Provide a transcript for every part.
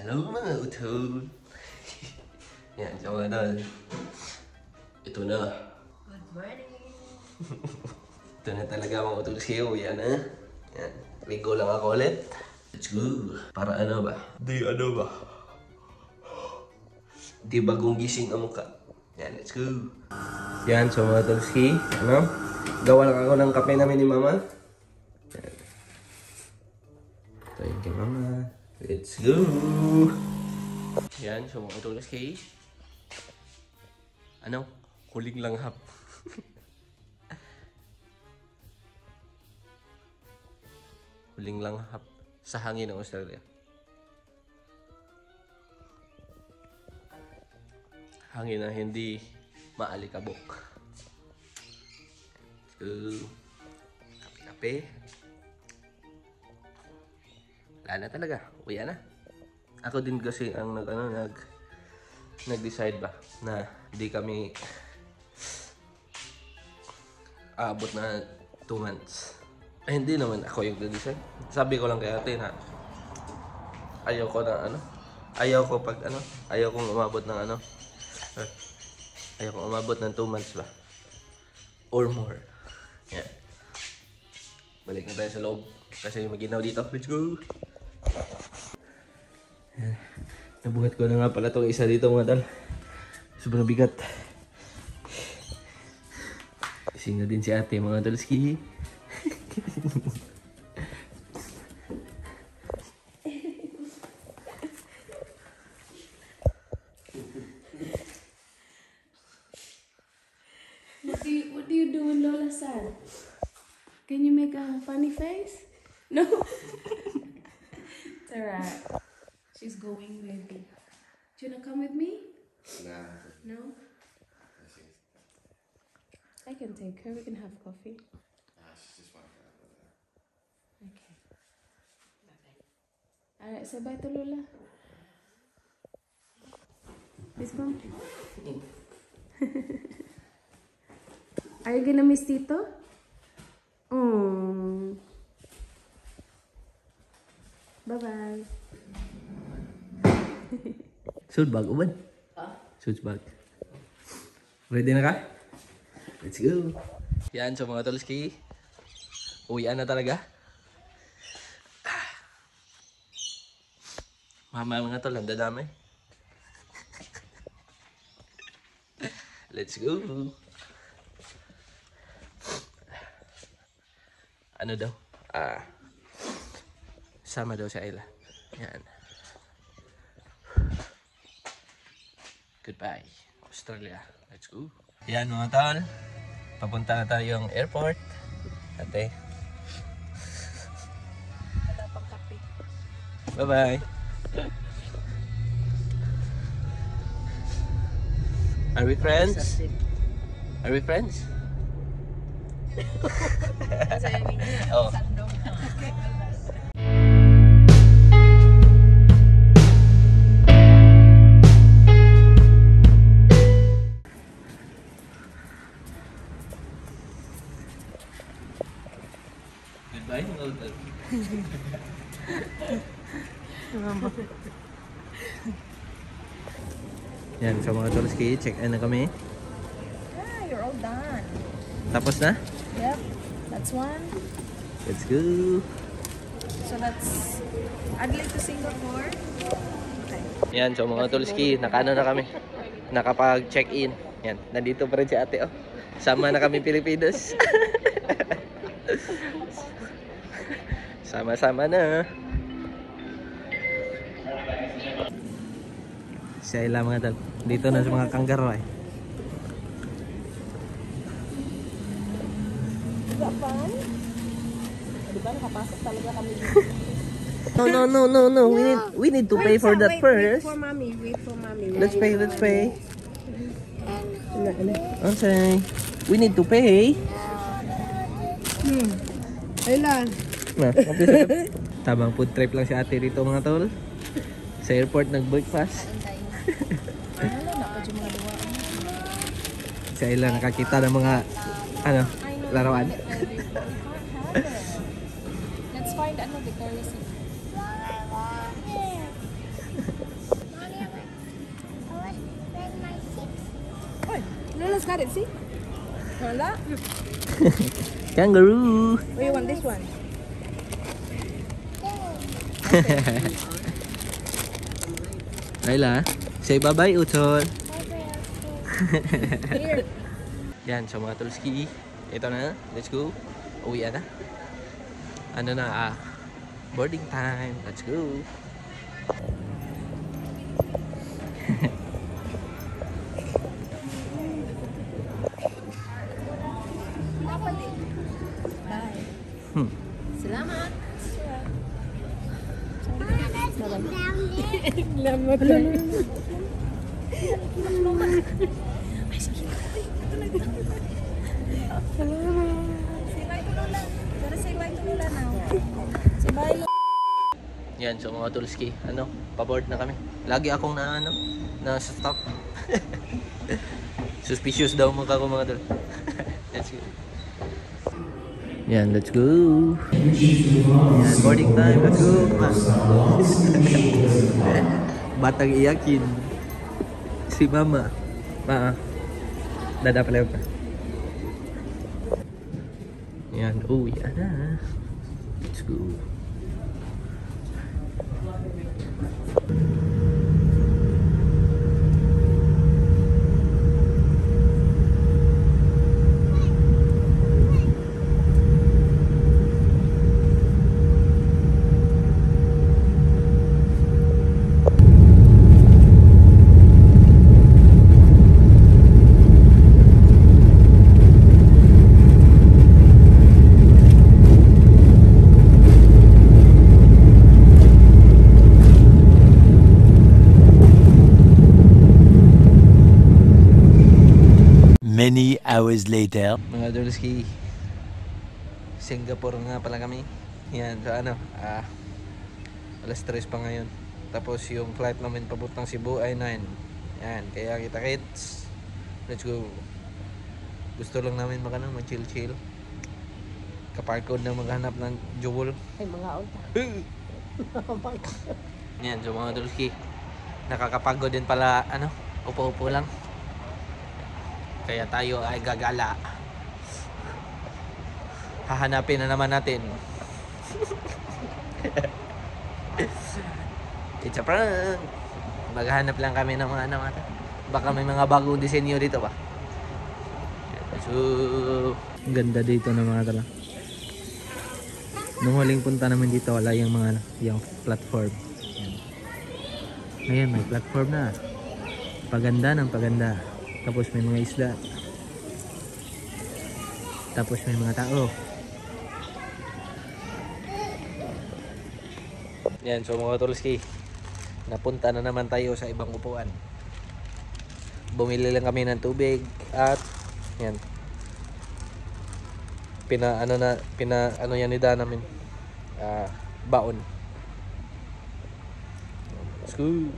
Hello mga utol. Yan, so mga tol. Ito na. Good morning. Ito na talaga mga utol siyo. Yan ha. Yan. Ligo lang ako ulit. Let's go. Para ano ba? Di bagong gising ang mukha. Yan, let's go. Yan, so mga tolski. Ano? Gawa lang ako ng kape namin ni mama. Yan. Ito yung kay mama. Let's go! Yan, so mga tolski. Ano? Huling langhap. Huling langhap sa hangin ng Australia. Hangin na hindi maalikabok. So, kape-kape. Wala na talaga. Uwi na. Ako din kasi ang nag-decide ba na hindi kami aabot na 2 months. Ay, hindi naman ako yung nag-decide. Sabi ko lang kay ate na ayaw ko umabot ng ayaw kong umabot ng 2 months ba or more. Yeah. Balik na tayo sa loob kasi maginaw dito. Let's go. Yan. Nabuhat ko na nga pala itong isa dito mga tal. Sobrang bigat. Kasing na din si ate mga talski. What do you do when Lola's sad? Can you make a funny face? No. It's alright. She's going maybe. Do you wanna come with me? Nah. No? I can take her. We can have coffee. She's just walking around over there. Okay. Bye-bye. Alright, say bye to Lola. Miss Mom? Are you gonna miss Tito? Oh. Bye-bye. Suit bag, uban? Suit bag. Ready na ka? Let's go. Yan, so mga tolski. Uwian na talaga. Mama mga tol, ang dadamay. Let's go. Ano daw? Sama daw si Ayla. Yan. Goodbye, Australia. Let's go. Yan mga tol. Papunta na tayong airport. Ate. Wala pang kape. Bye-bye. Are we friends? Are we friends? Oh. Goodbye, Golden. Yan, so mga tolski, check-in na kami. You're all done. Tapos na? Yep, that's one. Let's go. So that's Adelaide to Singapore. Okay. Yan, so mga tolski, nakaano na kami. Nakapag-check-in. Yan, nandito pa rin si ate, oh. Sama na kami Pilipinas. Sama-sama na. Siya ilang mga tal. Dito na sa mga kanggaro eh. Japan? Diba nakapasok talaga kami dito? No. We need to pay for that first. Wait for mommy. Let's pay. Okay. We need to pay. Ilan? Na, tabang food trip lang si ate dito mga tol. Sa airport nag-breakfast. Wala na pa yung mga duwa. Sa ilan nakakita ng mga larawan. Let's find ano Victoria's Secret. Lola's got it, see? Want that? Kangaroo. Or you want this one? Layla, say bye-bye, Utol. Here. Yan, so mga tulski, ito na, let's go. Uwi na. Ano na, boarding time, let's go. Bye. Hmm. Salamat. Yan, so mga tulski, paboard na kami. Lagi akong na stop. Suspicious daw mukha ko mga tol. Let's go. Yan, let's go. Yan, boarding time, let's go. Batang iyakin. Si mama. Dada pala pa. Yan, uwi na. Let's go. Many hours later. Mga Dolski, Singapore nga pala kami. Yan, so alas 3 pa ngayon. Tapos yung flight namin papuntang Cebu ay 9. Yan, kaya kita kits. Let's go. Gusto lang namin mag-chill-chill. Kaparkod na maghanap ng jewel. Ay, mga auto. Yan, so mga Dolski, nakakapagod din pala, upo-upo lang. Kaya tayo ay gagala. Hahanapin na naman natin. It's a prank. Maghanap lang kami ng mga baka may mga bagong disenyo dito ba. So, ganda dito ng mga tala. Nung huling punta naman dito, wala yung yung platform. Ngayon may platform na. Paganda ng paganda. Tapos may mga isda. Tapos may mga tao. Yan, so mga Tulski, napunta na naman tayo sa ibang upuan. Bumili lang kami ng tubig at yan. Ano yan ni Dan namin. Baon. Let's go.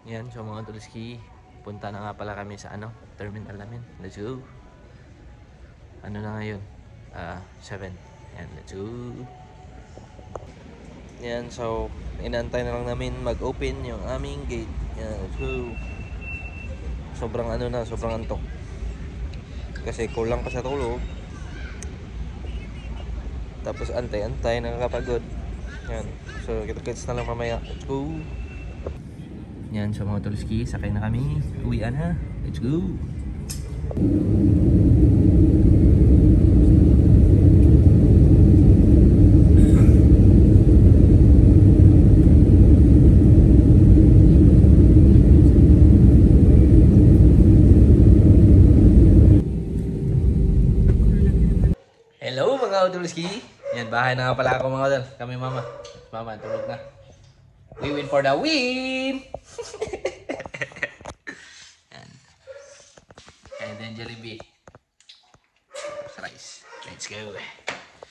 Yan, so mga Tulski, punta na nga pala kami sa terminal namin. Let's go. Ano na ngayon? 7. Yan, let's go. Yan, so inaantay na lang namin mag-open yung aming gate. Yan, let's go. Sobrang sobrang antok. Kasi kulang pa sa tulog. Tapos antay-antay, nakakapagod. Yan, so kita-kits na lang mamaya. Let's go. Yan, so mga Tulski, sakay na kami. Uwian na. Let's go. Hello mga Tulski. Yan, bahay na nga pala ako mga Tol. Kami mama. Mama, tulog na. We win for the win! And then Jollibee. Rice. Let's go.